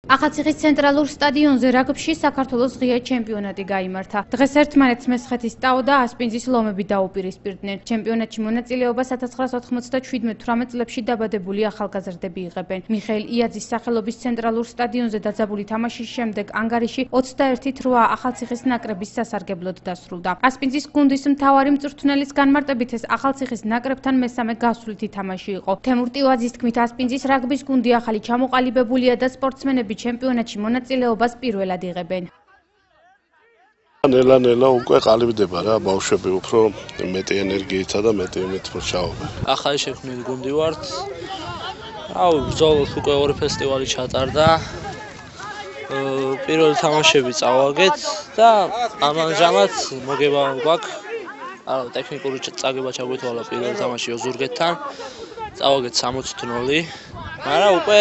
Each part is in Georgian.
ახალციხის ცენტრალურ სტადიონზე რაგბში საქართველოს ღია ჩემპიონატი გაიმართა. დღეს ერთმანეთს მესხეთის ტაო და ასპინძის ლომები დაუპირისპირდნენ. ჩემპიონატში მონაწილეობას 1997-18 წლებში დაბადებული ახალგაზრდები იღებენ. მიხეილ იაძის სახელობის ცენტრალურ სტადიონზე დაძაბული თამაშის შემდეგ ანგარიში 21-8 ახალციხის ნაკრების სასარგებლოდ დასრულდა. ასპინძის გუნდის მთავარი მწვრთნელის განმარტებით ეს ახალციხის ნაკრებთან მესამე გასვლითი თამაში იყო. თემურ ტივაძის თქმით, ასპინძის რაგბის გუნდი ახალი ჩამოყალიბებულია და სპორტსმენები ჩემპიონატში მონაწილეობას პირველად იღებენ. ნელა უკვე ყალიბდება რა, ბავშვები უფრო მეტი ენერგიითა და მეტი ჩაობენ. ახალი შექმნილი გუნდი ვართ. ბრძოლას უკვე ორი ფესტივალი ჩატარდა. პირველი თამაშები წავაგეთ და ამჟამად მოგება გვაქვს. ტექნიკური წაგება ჩაგვეთვალა პირველი თამაში ოზურგეთთან. წავაგეთ 60-0. მაგრამ უკვე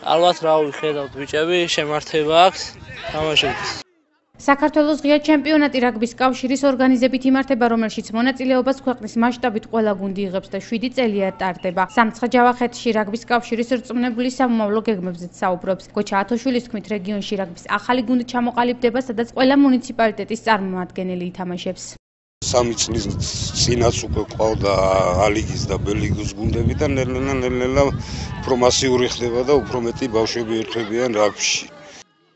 ალბათ რა ვიხედავთ ბიჭები, შემართება აქვს თამაშების. საქართველოს ღია ჩემპიონატი რაგბის კავშირის ორგანიზებით იმართება, რომელშიც მონაწილეობას ქვეყნის მასშტაბით ყველა გუნდი იღებს და 7 წელია ტარდება. სამცხე-ჯავახეთში რაგბის კავშირის რწმუნებული სამომავლო გეგმებზეც საუბრობს. გოჩა ათოშვილის თქმით, რეგიონში რაგბის ახალი გუნდი ჩამოყალიბდება, სადაც ყველა მუნიციპალიტეტის წარმომადგენელი ითამაშებს. 3 წლის წინაც უკვე ყავდა ალიგის და ბელიგის გუნდები და ნელ-ნელა უფრო მასიური ხდება და უფრო მეტი ბავშვები ერთვებიან რაგბში.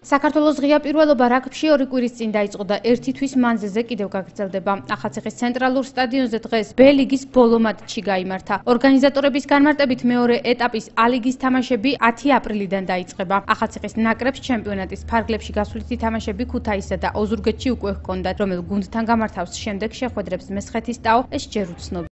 საქართველოს ღია პირველობა რაგბში 2 კვირის წინ დაიწყო და 1 თვის მანძილზე კიდევ გაგრძელდება. ახალციხის ცენტრალურ სტადიონზე დღეს ბ-ლიგის ბოლო მატჩი გაიმართა. ორგანიზატორების განმარტებით მეორე ეტაპის ალიგის თამაშები 10 აპრილიდან დაიწყება. ახალციხის ნაკრებს ჩემპიონატის ფარგლებში გასვლითი თამაშები ქუთაისსა და ოზურგეთში უკვე ჰქონდათ, რომელ გუნდთან გამართავს შემდეგ შეხვედრებს მესხეთის ტაო, ეს ჯერ უცნობია.